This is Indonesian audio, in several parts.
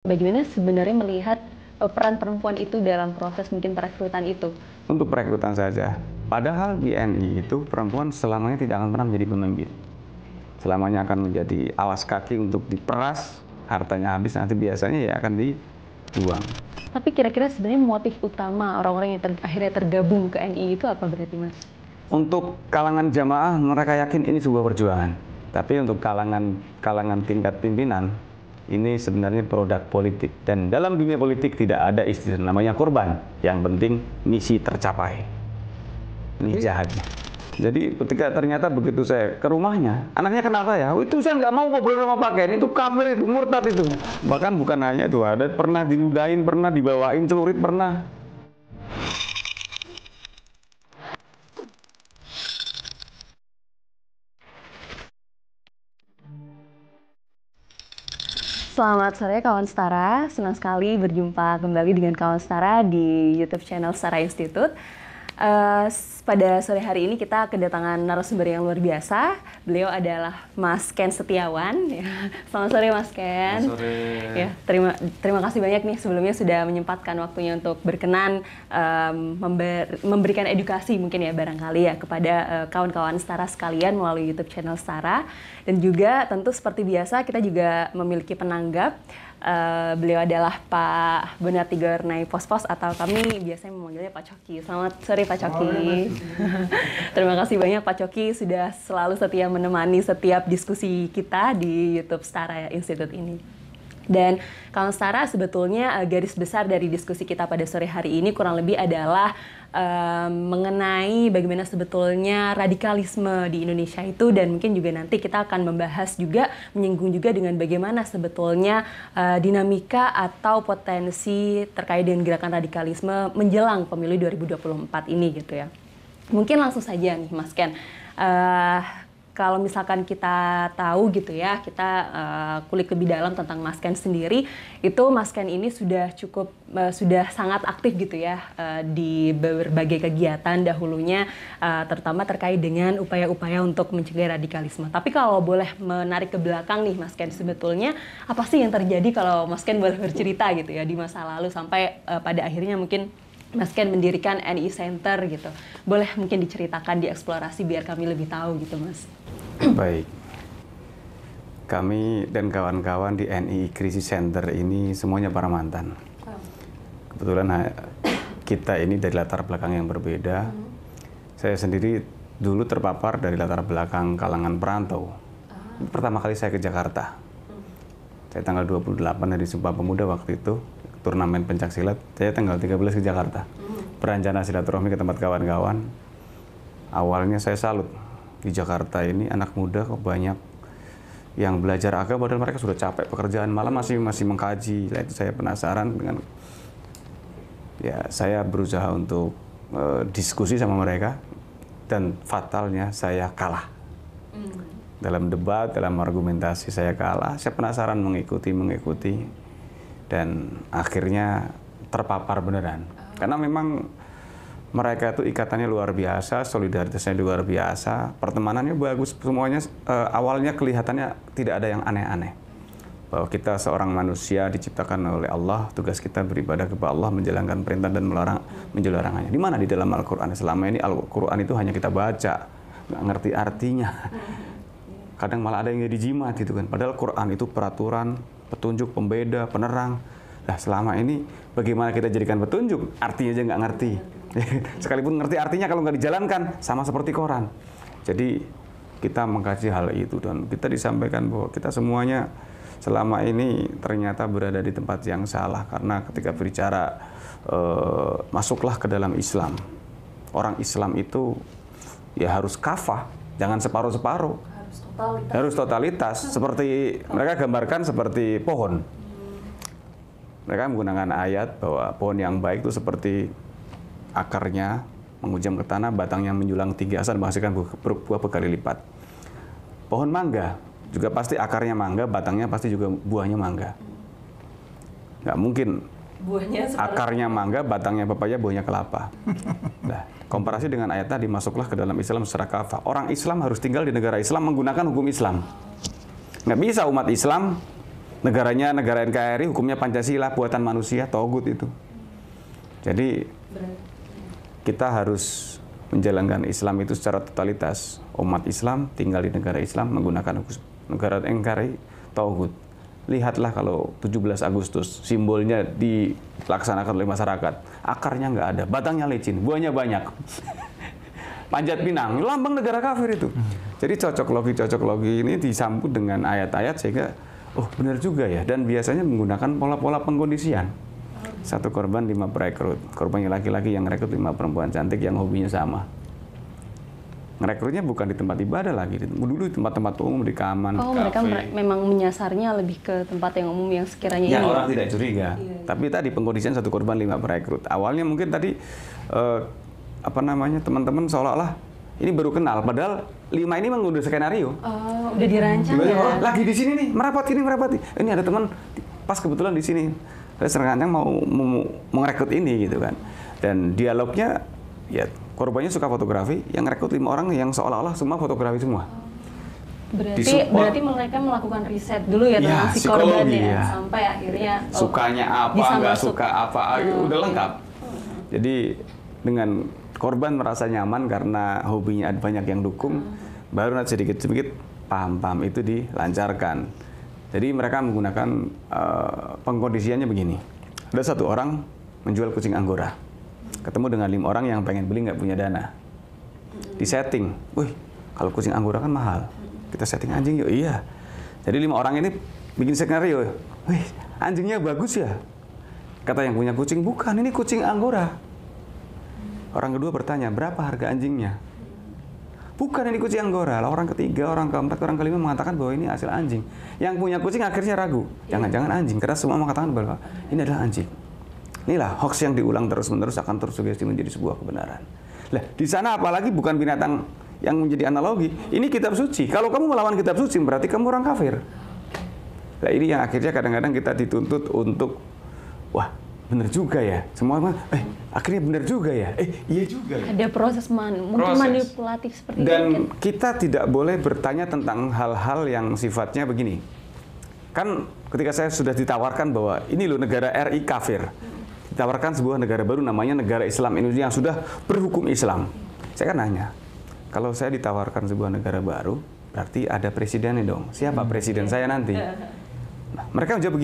Bagaimana sebenarnya melihat peran perempuan itu dalam proses mungkin perekrutan itu? Untuk perekrutan saja. Padahal di NI itu perempuan selamanya tidak akan pernah menjadi pemimpin. Selamanya akan menjadi alas kaki untuk diperas, hartanya habis nanti biasanya ya akan dibuang. Tapi kira-kira sebenarnya motif utama orang-orang yang akhirnya tergabung ke NI itu apa berarti, Mas? Untuk kalangan jamaah mereka yakin ini sebuah perjuangan. Tapi untuk kalangan tingkat pimpinan ini sebenarnya produk politik. Dan dalam dunia politik tidak ada istilah namanya korban. Yang penting misi tercapai. Ini jahatnya. Jadi ketika ternyata begitu saya ke rumahnya, anaknya kenal saya, itu saya nggak mau ngobrol sama pakaian, itu kafir, itu murtad itu. Bahkan bukan hanya itu, ada pernah diludahin, pernah dibawain celurit, pernah. Selamat sore kawan Setara, senang sekali berjumpa kembali dengan kawan Setara di YouTube channel Setara Institute. Pada sore hari ini kita kedatangan narasumber yang luar biasa. Beliau adalah Mas Ken Setiawan. Selamat sore Mas Ken. Selamat sore. Ya, terima kasih banyak nih sebelumnya sudah menyempatkan waktunya untuk berkenan memberikan edukasi mungkin ya barangkali ya kepada kawan-kawan Setara sekalian melalui YouTube channel Setara. Dan juga tentu seperti biasa kita juga memiliki penanggap. Beliau adalah Pak Bonarti Gornay Pospos atau kami biasanya memanggilnya Pak Coki. Selamat sore Pak Coki. Terima kasih banyak Pak Coki sudah selalu setia menemani setiap diskusi kita di YouTube Setara Institute ini. Dan kawan Setara sebetulnya garis besar dari diskusi kita pada sore hari ini kurang lebih adalah mengenai bagaimana sebetulnya radikalisme di Indonesia itu, dan mungkin juga nanti kita akan membahas juga, menyinggung juga dengan bagaimana sebetulnya dinamika atau potensi terkait dengan gerakan radikalisme menjelang pemilu 2024 ini gitu ya. Mungkin langsung saja nih Mas Ken, kalau misalkan kita tahu gitu ya, kita kulik lebih dalam tentang Mas Ken sendiri, itu Mas Ken ini sudah sudah sangat aktif gitu ya di berbagai kegiatan dahulunya, terutama terkait dengan upaya-upaya untuk mencegah radikalisme. Tapi kalau boleh menarik ke belakang nih Mas Ken, sebetulnya apa sih yang terjadi kalau Mas Ken boleh bercerita gitu ya di masa lalu sampai pada akhirnya mungkin Mas Ken mendirikan NI Center gitu. Boleh mungkin diceritakan, dieksplorasi biar kami lebih tahu gitu Mas. Baik. Kami dan kawan-kawan di NI Crisis Center ini semuanya para mantan. Kebetulan kita ini dari latar belakang yang berbeda. Saya sendiri dulu terpapar dari latar belakang kalangan perantau. Pertama kali saya ke Jakarta. Saya tanggal 28 dari Sumpah Pemuda waktu itu, turnamen pencaksilat, saya tanggal 13 ke Jakarta. Berencana silaturahmi ke tempat kawan-kawan. Awalnya saya salut. Di Jakarta ini anak muda kok banyak yang belajar agama, padahal mereka sudah capek pekerjaan, malah masih mengkaji. Nah, itu saya penasaran dengan, ya saya berusaha untuk diskusi sama mereka, dan fatalnya saya kalah. Dalam debat, dalam argumentasi saya kalah. Saya penasaran mengikuti, dan akhirnya terpapar beneran. Karena memang mereka itu ikatannya luar biasa, solidaritasnya luar biasa, pertemanannya bagus, semuanya awalnya kelihatannya tidak ada yang aneh-aneh. Bahwa kita seorang manusia diciptakan oleh Allah, tugas kita beribadah kepada Allah, menjalankan perintah dan menjauhi larangannya. Di mana di dalam Al-Quran? Selama ini Al-Quran itu hanya kita baca, nggak ngerti artinya. Kadang malah ada yang jadi jimat gitu kan. Padahal Quran itu peraturan, petunjuk, pembeda, penerang. Nah selama ini bagaimana kita jadikan petunjuk? Artinya aja nggak ngerti. Sekalipun ngerti artinya kalau nggak dijalankan sama seperti koran. Jadi kita mengkaji hal itu, dan kita disampaikan bahwa kita semuanya selama ini ternyata berada di tempat yang salah, karena ketika berbicara masuklah ke dalam Islam, orang Islam itu ya harus kafah, jangan separuh-separuh, harus totalitas. Seperti mereka gambarkan seperti pohon. Mereka menggunakan ayat bahwa pohon yang baik itu seperti akarnya menghujam ke tanah, batangnya menjulang tinggi asal menghasilkan buah berkali lipat. Pohon mangga juga pasti akarnya mangga, batangnya pasti juga buahnya mangga. Nggak mungkin buahnya akarnya mangga, batangnya pepaya, buahnya kelapa. Nah, komparasi dengan ayat tadi, masuklah ke dalam Islam secara kafah. Orang Islam harus tinggal di negara Islam menggunakan hukum Islam. Nggak bisa umat Islam negaranya negara NKRI, hukumnya Pancasila, buatan manusia, togut itu. Jadi kita harus menjalankan Islam itu secara totalitas. Umat Islam tinggal di negara Islam menggunakan negara NKRI, togut. Lihatlah kalau 17 Agustus simbolnya dilaksanakan oleh masyarakat, akarnya nggak ada, batangnya licin, buahnya banyak. Panjat Pinang, lambang negara kafir itu. Jadi cocok logi ini disambut dengan ayat-ayat sehingga oh benar juga ya, dan biasanya menggunakan pola-pola pengkondisian. 1 korban 5 perekrut, korbannya laki-laki yang rekrut 5 perempuan cantik yang hobinya sama. Ngerekrutnya bukan di tempat ibadah lagi, dulu di tempat-tempat umum, di kaman, oh, mereka memang menyasarnya lebih ke tempat yang umum yang sekiranya yang orang tidak curiga. Tapi tadi pengkondisian 1 korban 5 perekrut. Awalnya mungkin tadi teman-teman seolah-olah ini baru kenal, padahal 5 ini memang udah skenario. Oh, udah dirancang ya. Oh, lagi di sini nih, merapat. Ini ada teman pas kebetulan di sini. Saya sering mau merekrut ini gitu kan. Dan dialognya ya korbannya suka fotografi, yang rekrut 5 orang yang seolah-olah semua fotografi semua. Berarti mereka melakukan riset dulu ya tentang si korban ya, sampai akhirnya sukanya apa, nggak suka apa, udah lengkap. Jadi dengan korban merasa nyaman karena hobinya ada banyak yang dukung, baru nanti sedikit-sedikit paham-paham itu dilancarkan. Jadi mereka menggunakan pengkondisiannya begini. Ada 1 orang menjual kucing Anggora. Ketemu dengan 5 orang yang pengen beli nggak punya dana. Di setting, wih kalau kucing Anggora kan mahal. Kita setting anjing yuk, iya. Jadi 5 orang ini bikin skenario, wih anjingnya bagus ya. Kata yang punya kucing, bukan ini kucing Anggora. Orang kedua bertanya, berapa harga anjingnya? Bukan ini kucing Anggora. Orang ketiga, orang keempat, orang kelima mengatakan bahwa ini hasil anjing. Yang punya kucing akhirnya ragu, jangan-jangan anjing, karena semua mengatakan bahwa ini adalah anjing. Inilah hoax yang diulang terus-menerus akan tersugesti menjadi sebuah kebenaran. Lah, di sana apalagi bukan binatang yang menjadi analogi. Ini kitab suci. Kalau kamu melawan kitab suci, berarti kamu orang kafir. Nah, ini yang akhirnya kadang-kadang kita dituntut untuk, wah, benar juga ya. Semua akhirnya benar juga ya. Iya juga ya. Ada proses mungkin manipulatif seperti itu. Dan kita tidak boleh bertanya tentang hal-hal yang sifatnya begini. Kan ketika saya sudah ditawarkan bahwa ini loh negara RI kafir. Ditawarkan sebuah negara baru namanya negara Islam Indonesia yang sudah berhukum Islam. Saya kan nanya, kalau saya ditawarkan sebuah negara baru, berarti ada presidennya dong. Siapa presiden saya nanti? Nah, mereka menjawab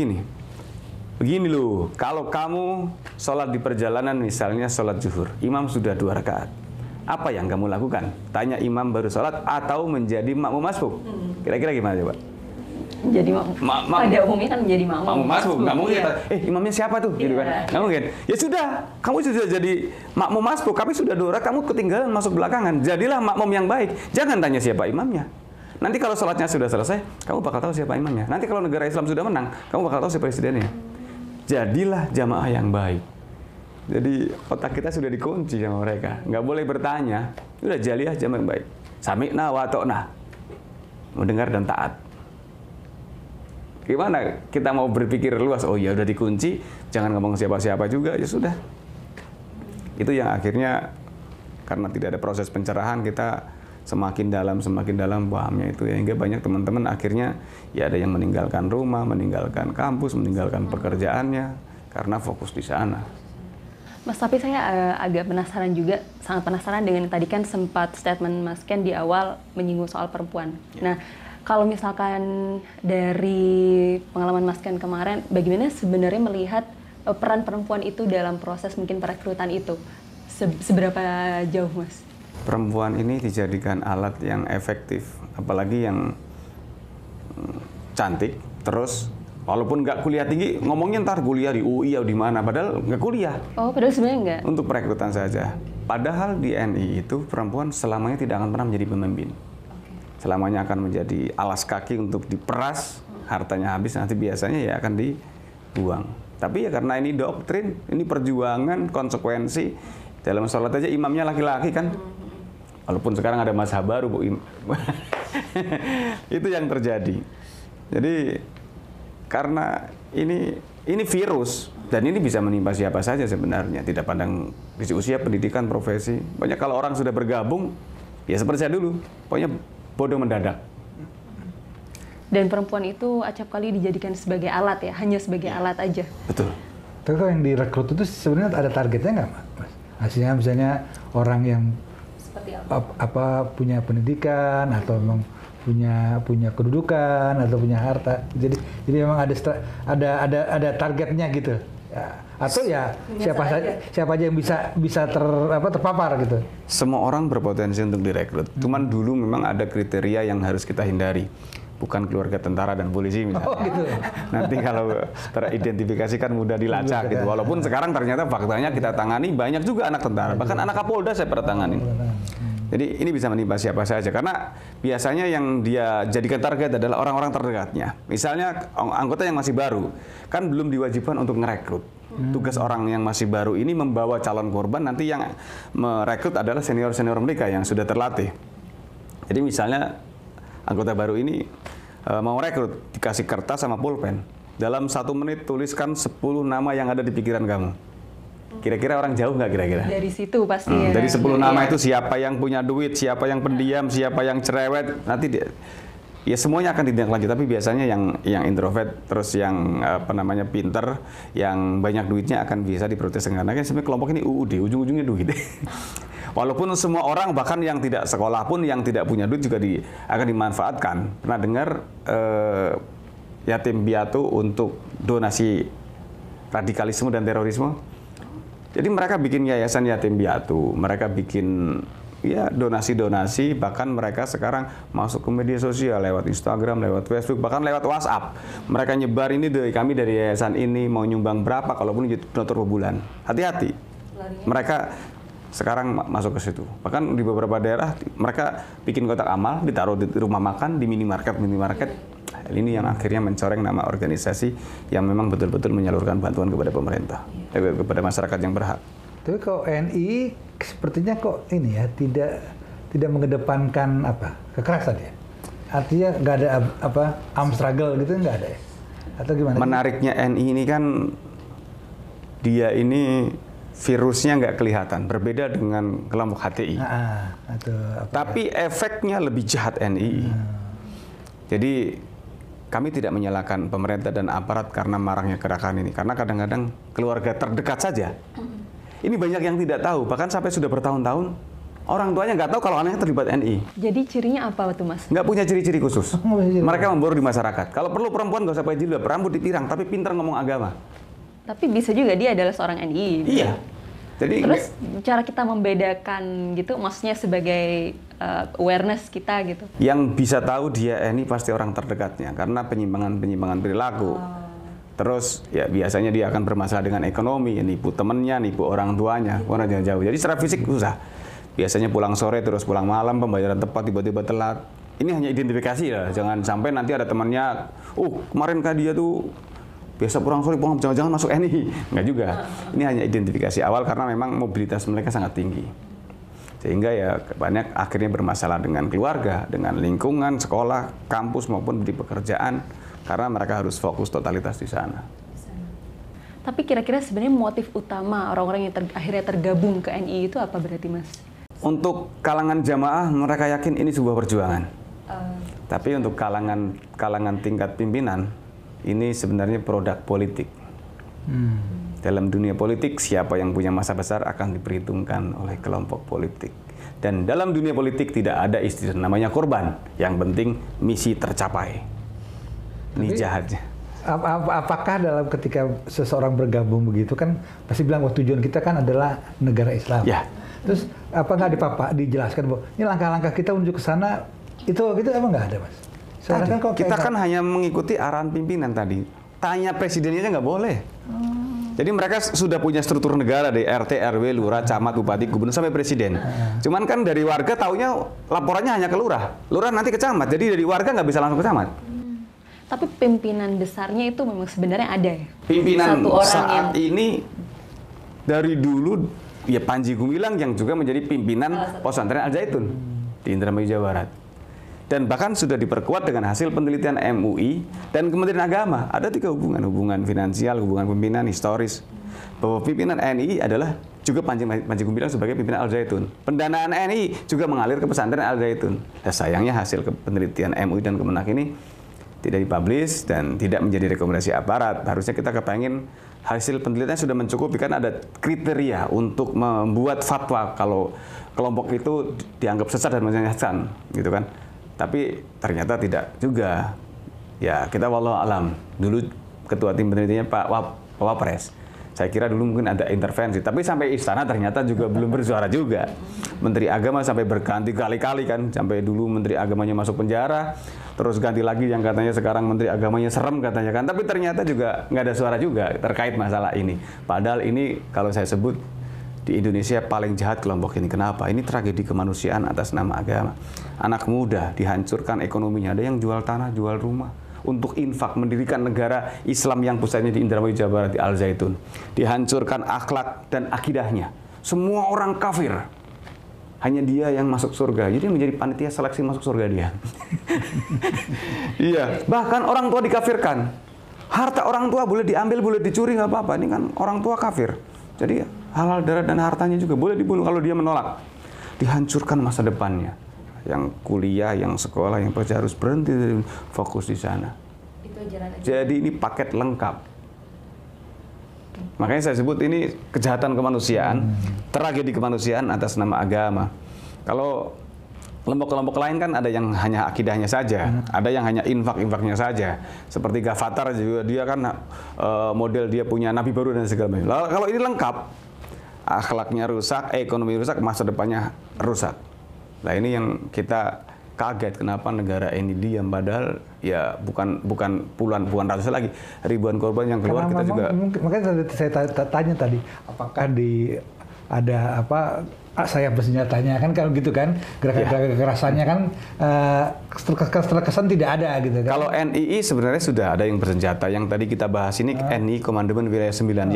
begini loh, kalau kamu sholat di perjalanan misalnya sholat zuhur, imam sudah 2 rakaat. Apa yang kamu lakukan? Tanya imam baru sholat atau menjadi makmum masbuk? Kira-kira gimana coba? Jadi pada umumnya kan menjadi makmum masbuk. Nggak mungkin, imamnya siapa tuh? Gitu kan? Nggak mungkin. Ya sudah, kamu sudah jadi makmum masbuk, tapi sudah 2 rakaat, kamu ketinggalan masuk belakangan. Jadilah makmum yang baik. Jangan tanya siapa imamnya. Nanti kalau sholatnya sudah selesai, kamu bakal tahu siapa imamnya. Nanti kalau negara Islam sudah menang, kamu bakal tahu siapa presidennya. Jadilah jamaah yang baik. Jadi otak kita sudah dikunci sama mereka. Nggak boleh bertanya. Udah jadilah jamaah yang baik. Sami'na wa ta'na. Mendengar dan taat. Gimana kita mau berpikir luas? Oh ya udah dikunci, jangan ngomong siapa-siapa juga, ya sudah. Itu yang akhirnya karena tidak ada proses pencerahan, kita semakin dalam pahamnya itu, ya, hingga banyak teman-teman akhirnya ya ada yang meninggalkan rumah, meninggalkan kampus, meninggalkan pekerjaannya karena fokus di sana. Mas, tapi saya agak penasaran juga, sangat penasaran dengan tadi kan sempat statement Mas Ken di awal menyinggung soal perempuan. Nah, kalau misalkan dari pengalaman Mas Ken kemarin, bagaimana sebenarnya melihat peran perempuan itu dalam proses mungkin perekrutan itu? Seberapa jauh, Mas? Perempuan ini dijadikan alat yang efektif, apalagi yang cantik, terus walaupun nggak kuliah tinggi, ngomongnya ntar kuliah di UI atau di mana, padahal nggak kuliah. Oh, padahal sebenarnya nggak? Untuk perekrutan saja. Padahal di NI itu perempuan selamanya tidak akan pernah menjadi pemimpin. Selamanya akan menjadi alas kaki untuk diperas, hartanya habis, nanti biasanya ya akan dibuang. Tapi ya karena ini doktrin, ini perjuangan, konsekuensi. Dalam sholat aja imamnya laki-laki kan. Walaupun sekarang ada mazhab baru, Bu. Itu yang terjadi. Jadi karena ini virus dan ini bisa menimpa siapa saja sebenarnya, tidak pandang usia, pendidikan, profesi. Banyak kalau orang sudah bergabung, ya seperti saya dulu, pokoknya bodoh mendadak. Dan perempuan itu acap kali dijadikan sebagai alat ya, hanya sebagai alat aja. Betul. Tapi kalau yang direkrut itu sebenarnya ada targetnya nggak, Mas? Hasilnya misalnya orang yang Seperti apa punya pendidikan atau memang punya kedudukan atau punya harta. Jadi memang ada targetnya gitu. Ya, atau ya siapa aja yang bisa terpapar gitu. Semua orang berpotensi untuk direkrut. Cuman dulu memang ada kriteria yang harus kita hindari. Bukan keluarga tentara dan polisi misalnya. Oh gitu. Nanti kalau teridentifikasi kan mudah dilacak gitu. Walaupun sekarang ternyata faktanya kita tangani banyak juga anak tentara. Bahkan anak Kapolda saya pernah tangani. Jadi ini bisa menimpa siapa saja. Karena biasanya yang dia jadikan target adalah orang-orang terdekatnya. Misalnya anggota yang masih baru. Kan belum diwajibkan untuk merekrut. Tugas orang yang masih baru ini membawa calon korban. Nanti yang merekrut adalah senior-senior mereka yang sudah terlatih. Jadi misalnya anggota baru ini mau rekrut, dikasih kertas sama pulpen. Dalam 1 menit tuliskan 10 nama yang ada di pikiran kamu. Kira-kira orang jauh nggak kira-kira? Dari situ pasti ya. Dari 10 nama itu siapa yang punya duit, siapa yang pendiam, siapa yang cerewet. Nanti dia, ya semuanya akan ditindaklanjuti. Tapi biasanya yang introvert, terus yang pinter, yang banyak duitnya akan bisa diprotes. Karena kan sebenarnya kelompok ini UUD, ujung-ujungnya duit. Walaupun semua orang bahkan yang tidak sekolah pun yang tidak punya duit juga akan dimanfaatkan. Pernah dengar yatim piatu untuk donasi radikalisme dan terorisme? Jadi mereka bikin yayasan yatim piatu, mereka bikin ya donasi-donasi, bahkan mereka sekarang masuk ke media sosial lewat Instagram, lewat Facebook, bahkan lewat WhatsApp. Mereka nyebar ini kami dari yayasan ini mau nyumbang berapa kalaupun jadi donatur per bulan. Hati-hati. Mereka sekarang masuk ke situ. Bahkan di beberapa daerah mereka bikin kotak amal, ditaruh di rumah makan, di minimarket. Ini yang akhirnya mencoreng nama organisasi yang memang betul-betul menyalurkan bantuan kepada pemerintah, kepada masyarakat yang berhak. Tapi kok NI sepertinya kok ini ya tidak mengedepankan kekerasan ya. Artinya nggak ada armed struggle gitu, nggak ada ya? Atau gimana? Menariknya NI ini kan dia ini virusnya nggak kelihatan, berbeda dengan kelompok HTI. Tapi efeknya lebih jahat NI. Jadi kami tidak menyalahkan pemerintah dan aparat karena maraknya gerakan ini. Karena kadang-kadang keluarga terdekat saja. Ini banyak yang tidak tahu, bahkan sampai sudah bertahun-tahun orang tuanya nggak tahu kalau anaknya terlibat NI. Jadi cirinya apa tuh, Mas? Nggak punya ciri-ciri khusus. Mereka memburu di masyarakat. Kalau perlu perempuan nggak usah pakai jilbab, rambut dipirang, tapi pintar ngomong agama. Tapi bisa juga dia adalah seorang NI. Iya. Jadi terus cara kita membedakan gitu, maksudnya sebagai awareness kita gitu. Yang bisa tahu dia NI pasti orang terdekatnya, karena penyimpangan perilaku. Terus ya biasanya dia akan bermasalah dengan ekonomi, nipu temennya, nipu orang tuanya, orang jauh-jauh. Jadi secara fisik susah. Biasanya pulang sore terus pulang malam, pembayaran tepat tiba-tiba telat. Ini hanya identifikasi ya, jangan sampai nanti ada temannya, kemarin kan dia tuh biasa pulang sore, jangan masuk NI. Enggak juga. Ini hanya identifikasi awal karena memang mobilitas mereka sangat tinggi. Sehingga ya banyak akhirnya bermasalah dengan keluarga, dengan lingkungan, sekolah, kampus maupun di pekerjaan. Karena mereka harus fokus totalitas di sana. Tapi kira-kira sebenarnya motif utama orang-orang yang akhirnya tergabung ke NI itu apa berarti, Mas? Untuk kalangan jamaah mereka yakin ini sebuah perjuangan. Tapi untuk kalangan tingkat pimpinan ini sebenarnya produk politik. Dalam dunia politik siapa yang punya masa besar akan diperhitungkan oleh kelompok politik. Dan dalam dunia politik tidak ada istilah namanya korban. Yang penting misi tercapai. Ini jahatnya. Apakah dalam ketika seseorang bergabung begitu kan pasti bilang tujuan kita kan adalah negara Islam. Ya. Terus apa nggak dijelaskan bahwa ini langkah-langkah kita menuju ke sana itu emang nggak ada, Mas? Tadi, kita kan hanya mengikuti arahan pimpinan tadi. Tanya presidennya aja nggak boleh. Jadi mereka sudah punya struktur negara dari RT, RW, lurah, camat, bupati, gubernur sampai presiden. Cuman kan dari warga taunya laporannya hanya ke lurah. Lurah nanti ke camat. Jadi dari warga nggak bisa langsung ke camat. Tapi pimpinan besarnya itu memang sebenarnya ada ya? Pimpinan satu orang saat ini dari dulu ya Panji Gumilang yang juga menjadi pimpinan Pesantren Al Zaitun di Indramayu Jawa Barat. Dan bahkan sudah diperkuat dengan hasil penelitian MUI dan Kementerian Agama. Ada 3 hubungan finansial, hubungan pimpinan, historis. Bahwa pimpinan NI adalah juga Panji Gumilang sebagai pimpinan Al Zaitun. Pendanaan NI juga mengalir ke Pesantren Al Zaitun. Sayangnya hasil penelitian MUI dan Kemenak ini tidak dipublish dan tidak menjadi rekomendasi aparat. Harusnya kita kepengen hasil penelitian sudah mencukupi, kan ada kriteria untuk membuat fatwa kalau kelompok itu dianggap sesat dan menyesatkan, gitu kan. Tapi ternyata tidak juga. Ya kita wallahu alam. Dulu ketua tim penelitiannya Pak Wapres. Saya kira dulu mungkin ada intervensi, tapi sampai istana ternyata juga belum bersuara juga. Menteri Agama sampai berganti kali-kali kan, sampai dulu Menteri Agamanya masuk penjara, terus ganti lagi yang katanya sekarang Menteri Agamanya serem katanya kan, tapi ternyata juga nggak ada suara juga terkait masalah ini. Padahal ini kalau saya sebut di Indonesia paling jahat kelompok ini. Kenapa? Ini tragedi kemanusiaan atas nama agama. Anak muda dihancurkan ekonominya, ada yang jual tanah, jual rumah untuk infak mendirikan negara Islam yang pusatnya di Indramayu, Jawa Barat, di Al Zaitun. Dihancurkan akhlak dan akidahnya. Semua orang kafir. Hanya dia yang masuk surga. Jadi menjadi panitia seleksi masuk surga dia. Iya, bahkan orang tua dikafirkan. Harta orang tua boleh diambil, boleh dicuri, nggak apa-apa. Ini kan orang tua kafir. Jadi halal darah dan hartanya juga boleh dibunuh kalau dia menolak. Dihancurkan masa depannya. Yang kuliah, yang sekolah, yang kerja harus berhenti fokus di sana. Jadi ini paket lengkap. Makanya saya sebut ini kejahatan kemanusiaan, tragedi kemanusiaan atas nama agama. Kalau kelompok-kelompok lain kan ada yang hanya akidahnya saja, ada yang hanya infak-infaknya saja. Seperti Ghafatar juga, dia kan model dia punya nabi baru dan segala macam. Lalu kalau ini lengkap, akhlaknya rusak, ekonomi rusak, masa depannya rusak. Nah ini yang kita kaget kenapa negara ini diam, padahal ya bukan puluhan ratus lagi, ribuan korban yang keluar. Karena kita juga makanya saya tanya tadi apakah ada apa sayap bersenjatanya kan, kalau gitu kan gerakan kekerasannya kan terkesan tidak ada gitu kan. Kalau NII sebenarnya sudah ada yang bersenjata. Yang tadi kita bahas ini NII Komandemen Wilayah 9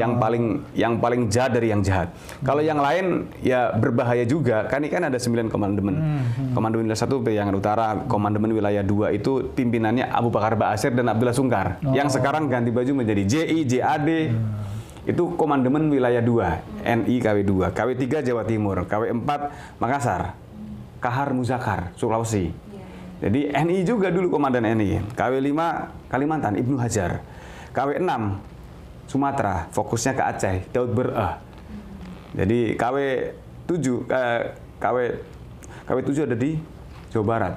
yang paling jahat dari yang jahat. Kalau yang lain ya berbahaya juga. Kan ini kan ada 9 komandemen. Komandemen Wilayah 1 Priangan Utara, Komandemen Wilayah 2 itu pimpinannya Abu Bakar Ba'asyir dan Abdullah Sungkar. Yang sekarang ganti baju menjadi JI, JAD. Itu Komandemen Wilayah 2, NI KW 2, KW 3 Jawa Timur, KW 4 Makassar, Kahar Muzakar, Sulawesi. Jadi NI juga dulu komandan NI. KW 5 Kalimantan, Ibnu Hajar. KW 6 Sumatera, fokusnya ke Aceh, Daud Ber'ah. Jadi KW 7 ada di Jawa Barat.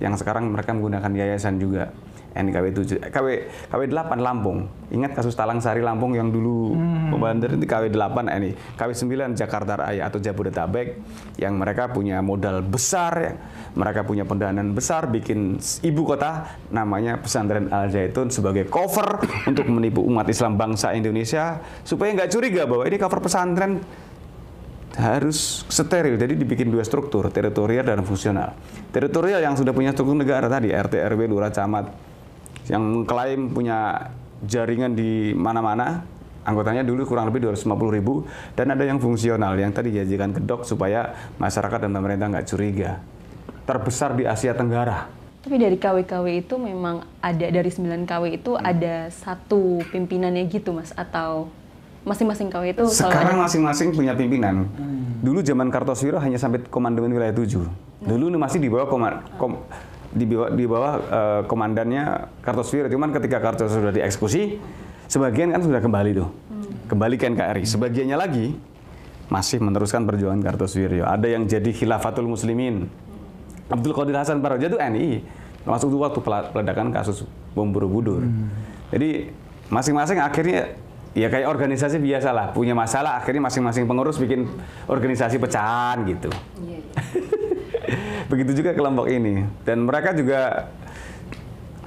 Yang sekarang mereka menggunakan yayasan juga. KW 7, KW 8 Lampung. Ingat kasus Talang Sari Lampung yang dulu pembandir, itu KW 8 ini. KW 9 Jakarta Raya atau Jabodetabek yang mereka punya modal besar, mereka punya pendanaan besar bikin ibu kota namanya Pesantren Al Zaitun sebagai cover untuk menipu umat Islam bangsa Indonesia supaya nggak curiga bahwa ini cover pesantren harus steril. Jadi dibikin dua struktur, teritorial dan fungsional. Teritorial yang sudah punya struktur negara tadi, RT, RW, Lurah, Camat, yang mengklaim punya jaringan di mana-mana, anggotanya dulu kurang lebih 250.000, dan ada yang fungsional, yang tadi dijanjikan kedok supaya masyarakat dan pemerintah nggak curiga. Terbesar di Asia Tenggara. Tapi dari KW-KW itu memang ada, dari 9 KW itu ada satu pimpinannya gitu Mas, atau masing-masing KW itu? Sekarang masing-masing punya pimpinan. Dulu zaman Kartosuwiro hanya sampai Komandemen Wilayah 7. Dulu masih di bawah di bawah komandannya Kartosuwiro. Cuman ketika Kartosuwiro sudah dieksekusi, sebagian kan sudah kembali tuh, kembali ke NKRI. Sebagiannya lagi masih meneruskan perjuangan Kartosuwiro. Ada yang jadi Khilafatul Muslimin. Abdul Qadir Hasan Paraja itu NI, termasuk itu waktu peledakan kasus bom Borobudur. Jadi masing-masing akhirnya ya kayak organisasi biasa lah, punya masalah akhirnya masing-masing pengurus bikin organisasi pecahan gitu. Begitu juga kelompok ini, dan mereka juga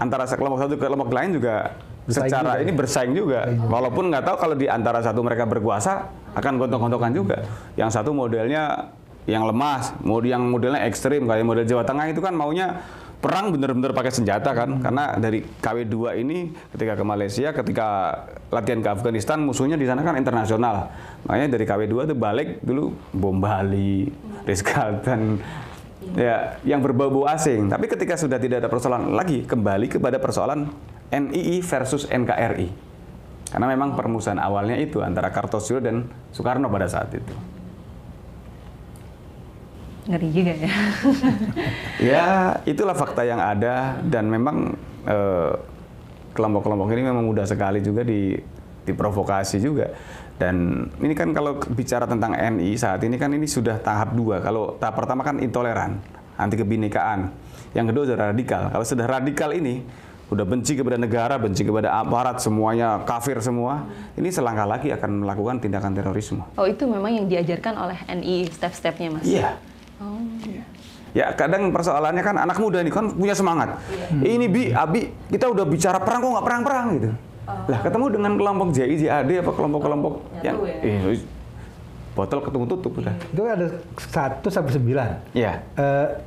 antara kelompok satu ke kelompok lain juga secara ini bersaing juga. Walaupun nggak tahu kalau di antara satu mereka berkuasa akan gontok-gontokan juga. Yang satu modelnya yang lemah, yang modelnya ekstrim kayak model Jawa Tengah itu kan maunya perang bener-bener pakai senjata kan. Karena dari KW 2 ini ketika ke Malaysia, ketika latihan ke Afghanistan, musuhnya di sana kan internasional. Makanya dari KW 2 itu balik dulu bom Bali, Rizkaltan, ya yang berbau-bau asing. Tapi ketika sudah tidak ada persoalan lagi, kembali kepada persoalan NII versus NKRI. Karena memang permusuhan awalnya itu antara Kartosuwiro dan Soekarno pada saat itu. Ngeri juga ya. Ya, itulah fakta yang ada, dan memang kelompok-kelompok ini memang mudah sekali juga diprovokasi juga. Dan ini kan kalau bicara tentang NI saat ini kan ini sudah tahap 2. Kalau tahap pertama kan intoleran, anti kebinekaan. Yang kedua sudah radikal. Kalau sudah radikal ini udah benci kepada negara, benci kepada aparat, semuanya kafir semua. Ini selangkah lagi akan melakukan tindakan terorisme. Oh, itu memang yang diajarkan oleh NI step-stepnya, Mas? Iya. Oh. Ya kadang persoalannya kan anak muda ini kan punya semangat. Ini Abi, kita udah bicara perang kok nggak perang-perang gitu. Lah ketemu dengan kelompok JI, JAD apa kelompok-kelompok yang botol ketemu tutup udah. Itu ada 1 sampai 9. Iya.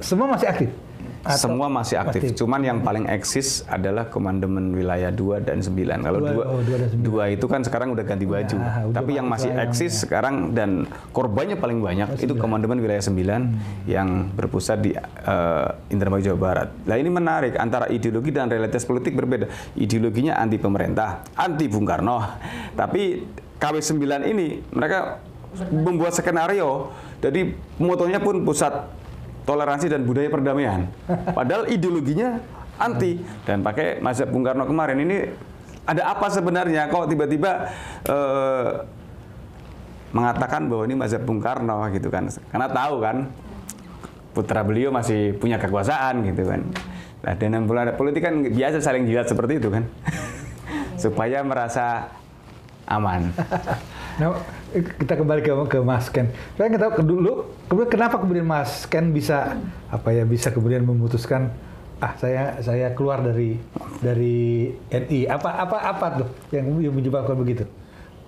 Semua masih aktif? Semua masih aktif. Cuman yang paling eksis adalah Komandemen Wilayah 2 dan 9. Kalau 2 itu kan sekarang udah ganti baju. Tapi yang masih eksis sekarang dan korbannya paling banyak itu Komandemen Wilayah 9 yang berpusat di Indramayu, Jawa Barat. Nah ini menarik, antara ideologi dan realitas politik berbeda. Ideologinya anti pemerintah, anti Bung Karno. Tapi KW9 ini mereka membuat skenario. Jadi motonya pun pusat toleransi dan budaya perdamaian. Padahal ideologinya anti dan pakai mazhab Bung Karno kemarin. Ini ada apa sebenarnya? Kok tiba-tiba mengatakan bahwa ini mazhab Bung Karno gitu kan? Karena tahu kan putra beliau masih punya kekuasaan gitu kan. Nah, dan politik kan biasa saling jilat seperti itu kan. Supaya merasa aman. Nah, kita kembali ke Mas Ken. Saya nggak tahu dulu, kemudian kenapa kemudian Mas Ken bisa bisa kemudian memutuskan saya keluar dari NI. Apa tuh yang menyebabkan begitu?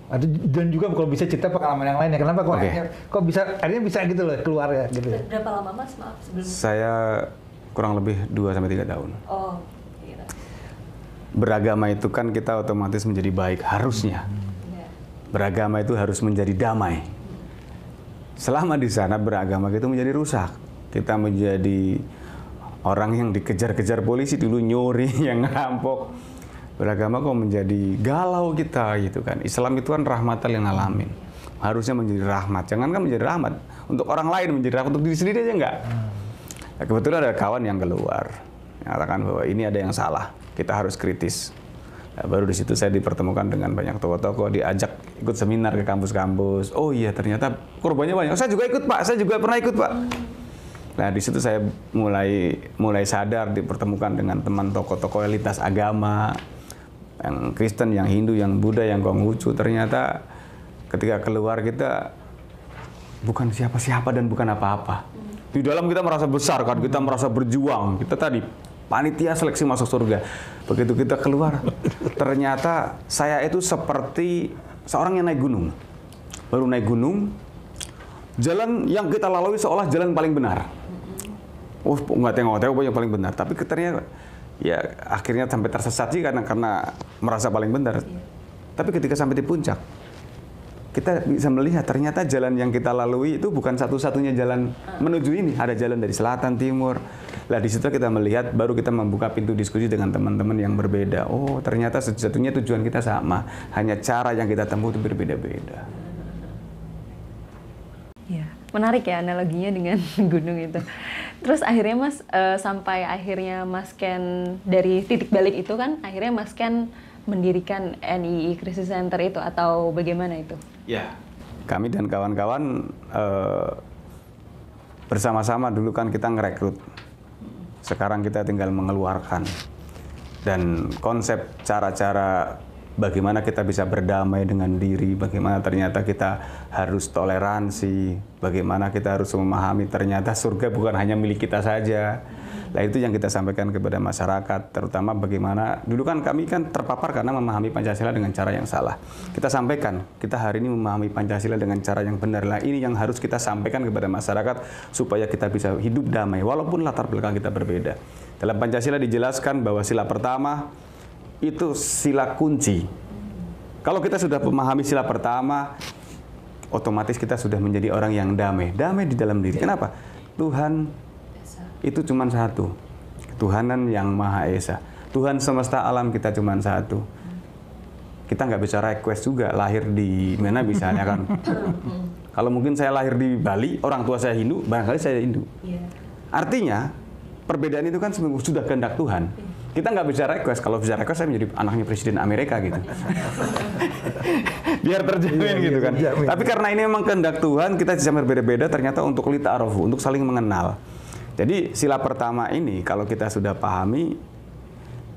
Atau dan juga kalau bisa cerita pengalaman yang lainnya. Kenapa kok akhirnya bisa gitu loh keluar ya gitu. Berapa lama Mas sebelum? Saya kurang lebih 2 sampai 3 tahun. Oh, iya. Beragama itu kan kita otomatis menjadi baik harusnya. Beragama itu harus menjadi damai. Selama di sana beragama itu menjadi rusak. Kita menjadi orang yang dikejar-kejar polisi dulu, nyuri, yang ngerampok. Beragama kok menjadi galau kita gitu kan. Islam itu kan rahmatan lil alamin. Harusnya menjadi rahmat. Jangan kan menjadi rahmat untuk orang lain, menjadi rahmat untuk diri sendiri aja enggak. Nah, kebetulan ada kawan yang keluar mengatakan bahwa ini ada yang salah. Kita harus kritis. Nah, baru di situ saya dipertemukan dengan banyak tokoh-tokoh, diajak ikut seminar ke kampus-kampus. Oh iya, ternyata korbannya banyak. Saya juga ikut Pak, saya juga pernah ikut Pak. Nah di situ saya mulai sadar, dipertemukan dengan teman tokoh-tokoh elitas agama, yang Kristen, yang Hindu, yang Buddha, yang Konghucu. Ternyata ketika keluar kita bukan siapa-siapa dan bukan apa-apa. Di dalam kita merasa besar kan, kita merasa berjuang. Kita tadi panitia seleksi masuk surga. Begitu kita keluar, ternyata saya itu seperti seorang yang naik gunung. Baru naik gunung, jalan yang kita lalui seolah jalan paling benar. Oh, nggak tengok-tengok yang paling benar. Tapi ternyata ya akhirnya sampai tersesat sih karena merasa paling benar. Tapi ketika sampai di puncak, kita bisa melihat ternyata jalan yang kita lalui itu bukan satu-satunya jalan menuju ini. Ada jalan dari selatan, timur. Lah di situ kita melihat, baru kita membuka pintu diskusi dengan teman-teman yang berbeda. Oh, ternyata satu-satunya tujuan kita sama. Hanya cara yang kita tempuh itu berbeda-beda. Ya, menarik ya analoginya dengan gunung itu. Terus akhirnya Mas, sampai akhirnya Mas Ken dari titik balik itu kan, akhirnya Mas Ken mendirikan NII Crisis Center itu atau bagaimana itu? Ya, kami dan kawan-kawan bersama-sama dulu kan kita ngerekrut. Sekarang kita tinggal mengeluarkan. Dan konsep cara-cara bagaimana kita bisa berdamai dengan diri, bagaimana ternyata kita harus toleransi, bagaimana kita harus memahami ternyata surga bukan hanya milik kita saja. Nah itu yang kita sampaikan kepada masyarakat, terutama bagaimana, dulu kan kami kan terpapar karena memahami Pancasila dengan cara yang salah. Kita sampaikan, kita hari ini memahami Pancasila dengan cara yang benar. Nah ini yang harus kita sampaikan kepada masyarakat supaya kita bisa hidup damai, walaupun latar belakang kita berbeda. Dalam Pancasila dijelaskan bahwa sila pertama itu sila kunci. Kalau kita sudah memahami sila pertama, otomatis kita sudah menjadi orang yang damai. Damai di dalam diri. Kenapa? Tuhan itu cuma satu. Tuhanan yang Maha Esa. Tuhan semesta alam kita cuma satu. Kita nggak bisa request juga lahir di mana misalnya kan. Kalau mungkin saya lahir di Bali, orang tua saya Hindu, barangkali saya Hindu. Artinya, perbedaan itu kan sudah kehendak Tuhan. Kita nggak bisa request. Kalau bisa request saya menjadi anaknya Presiden Amerika gitu. Biar terjamin gitu kan. Tapi karena ini memang kehendak Tuhan, kita bisa berbeda-beda ternyata untuk lita'arofu, untuk saling mengenal. Jadi sila pertama ini kalau kita sudah pahami,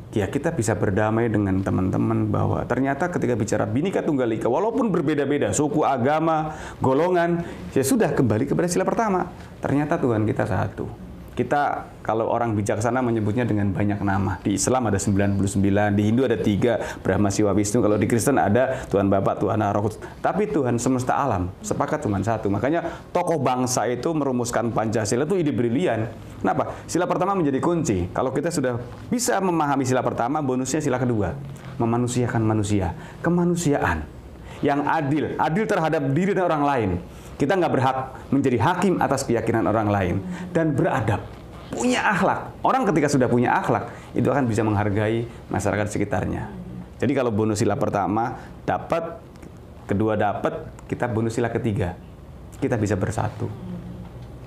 ya kita bisa berdamai dengan teman-teman bahwa ternyata ketika bicara Bhinneka Tunggal Ika, walaupun berbeda-beda suku, agama, golongan, ya sudah kembali kepada sila pertama. Ternyata Tuhan kita satu. Kita kalau orang bijaksana menyebutnya dengan banyak nama. Di Islam ada 99, di Hindu ada 3, Brahma, Siwa, Wisnu. Kalau di Kristen ada Tuhan Bapa, Tuhan Roh Kudus. Tapi Tuhan semesta alam sepakat cuma satu. Makanya tokoh bangsa itu merumuskan Pancasila itu ide brilian. Kenapa? Sila pertama menjadi kunci. Kalau kita sudah bisa memahami sila pertama, bonusnya sila kedua. Memanusiakan manusia. Kemanusiaan yang adil. Adil terhadap diri dan orang lain. Kita nggak berhak menjadi hakim atas keyakinan orang lain. Dan beradab. Punya akhlak. Orang ketika sudah punya akhlak, itu akan bisa menghargai masyarakat sekitarnya. Jadi kalau bonus sila pertama dapat, kedua dapat, kita bonus sila ketiga. Kita bisa bersatu.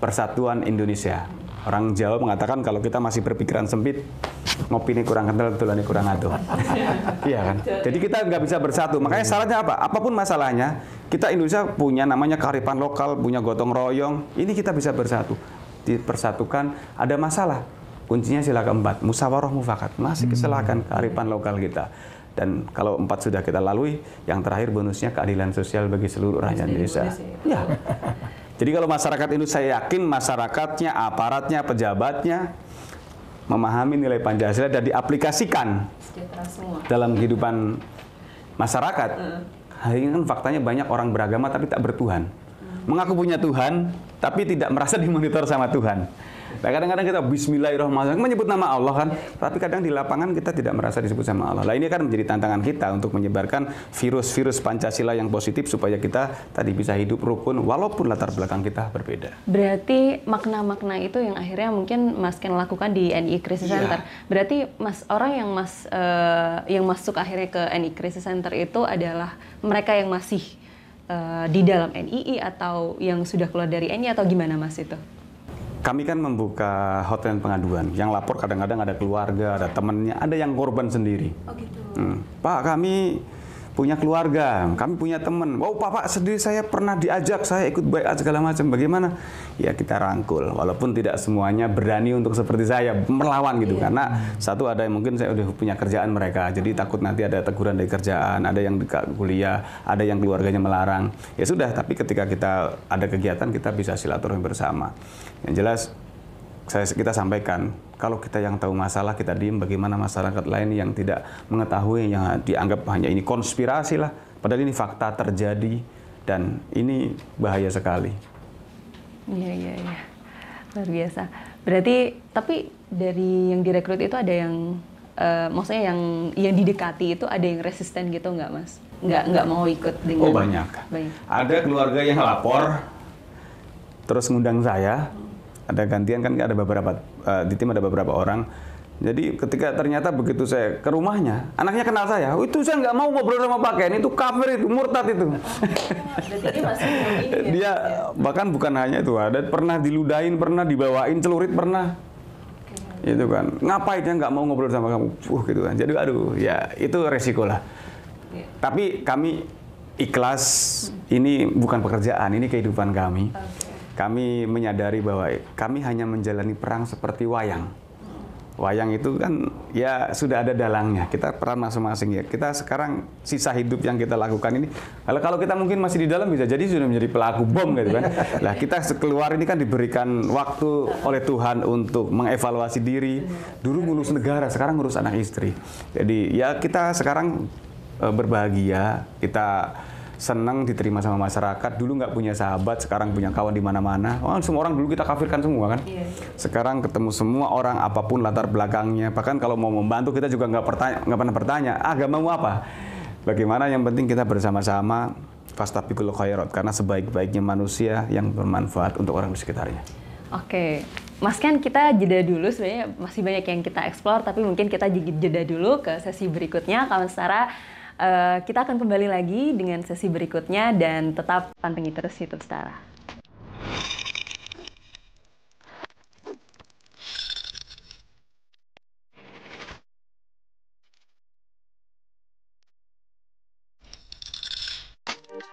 Persatuan Indonesia. Orang Jawa mengatakan kalau kita masih berpikiran sempit, ngopi ini kurang kental, tulani kurang atuh. Iya kan? Jadi kita nggak bisa bersatu. Makanya syaratnya apa? Apapun masalahnya, kita Indonesia punya namanya kearifan lokal, punya gotong royong. Ini kita bisa bersatu. Dipersatukan, ada masalah. Kuncinya sila keempat, musyawarah mufakat. Masih kesalahan kearifan lokal kita. Dan kalau 4 sudah kita lalui, yang terakhir bonusnya keadilan sosial bagi seluruh rakyat Indonesia. Ya. Jadi kalau masyarakat Indonesia, saya yakin masyarakatnya, aparatnya, pejabatnya memahami nilai Pancasila dan diaplikasikan dalam kehidupan masyarakat. Hari ini kan faktanya banyak orang beragama tapi tak bertuhan. Mengaku punya Tuhan tapi tidak merasa dimonitor sama Tuhan. Nah, kadang-kadang kita bismillahirrahmanirrahim menyebut nama Allah kan, tapi kadang di lapangan kita tidak merasa disebut sama Allah. Nah, ini kan menjadi tantangan kita untuk menyebarkan virus-virus Pancasila yang positif supaya kita tadi bisa hidup rukun walaupun latar belakang kita berbeda. Berarti makna-makna itu yang akhirnya mungkin Mas Ken lakukan di NII Crisis Center. Berarti orang yang masuk akhirnya ke NII Crisis Center itu adalah mereka yang masih di dalam NII atau yang sudah keluar dari NII atau gimana Mas itu? Kami kan membuka hotline pengaduan. Yang lapor kadang-kadang ada keluarga, ada temannya, ada yang korban sendiri. Oh gitu. Pak, kami punya keluarga, kami punya teman. Oh, Pak sendiri saya pernah diajak, saya ikut baiat segala macam. Bagaimana? Ya kita rangkul. Walaupun tidak semuanya berani untuk seperti saya melawan gitu. Karena satu ada yang mungkin saya udah punya kerjaan mereka, jadi takut nanti ada teguran dari kerjaan, ada yang di kuliah, ada yang keluarganya melarang. Ya sudah, tapi ketika kita ada kegiatan kita bisa silaturahmi bersama. Yang jelas kita sampaikan, kalau kita yang tahu masalah kita diem, bagaimana masyarakat lain yang tidak mengetahui, yang dianggap hanya ini konspirasi lah, padahal ini fakta terjadi dan ini bahaya sekali. Iya. Luar biasa. Berarti, tapi dari yang direkrut itu ada yang, maksudnya yang didekati itu ada yang resisten gitu nggak Mas? Nggak mau ikut dengan... Oh banyak. Ada keluarga yang lapor, terus ngundang saya. Ada gantian kan, ada beberapa di tim ada beberapa orang. Jadi ketika ternyata begitu saya ke rumahnya, anaknya kenal saya. Oh, itu saya nggak mau ngobrol sama Pak Ken, itu kafir, itu murtad itu. Dia bahkan bukan hanya itu, ada pernah diludahin, pernah dibawain celurit, pernah. Itu kan, ngapain dia nggak mau ngobrol sama kamu, gitu kan. Jadi aduh, ya itu resiko lah. Tapi kami ikhlas, ini bukan pekerjaan, ini kehidupan kami. Kami menyadari bahwa kami hanya menjalani perang seperti wayang. Wayang itu kan ya sudah ada dalangnya. Kita peran masing-masing ya. Kita sekarang sisa hidup yang kita lakukan ini. Kalau kita mungkin masih di dalam bisa jadi sudah menjadi pelaku bom gitu kan. Lah kita keluar ini kan diberikan waktu oleh Tuhan untuk mengevaluasi diri. Dulu ngurus negara, sekarang ngurus anak istri. Jadi ya kita sekarang berbahagia. Kita senang diterima sama masyarakat. Dulu nggak punya sahabat, sekarang punya kawan di mana-mana. Oh, semua orang dulu kita kafirkan semua kan. Sekarang ketemu semua orang apapun latar belakangnya. Bahkan kalau mau membantu kita juga nggak pernah bertanya agamamu apa. Bagaimana, yang penting kita bersama-sama fastabiqul khairat, karena sebaik-baiknya manusia yang bermanfaat untuk orang di sekitarnya. Oke, Mas Ken, kita jeda dulu. Sebenarnya masih banyak yang kita eksplor, tapi mungkin kita jeda dulu ke sesi berikutnya. Kawan Setara, kita akan kembali lagi dengan sesi berikutnya dan tetap pantengin terus YouTube Setara.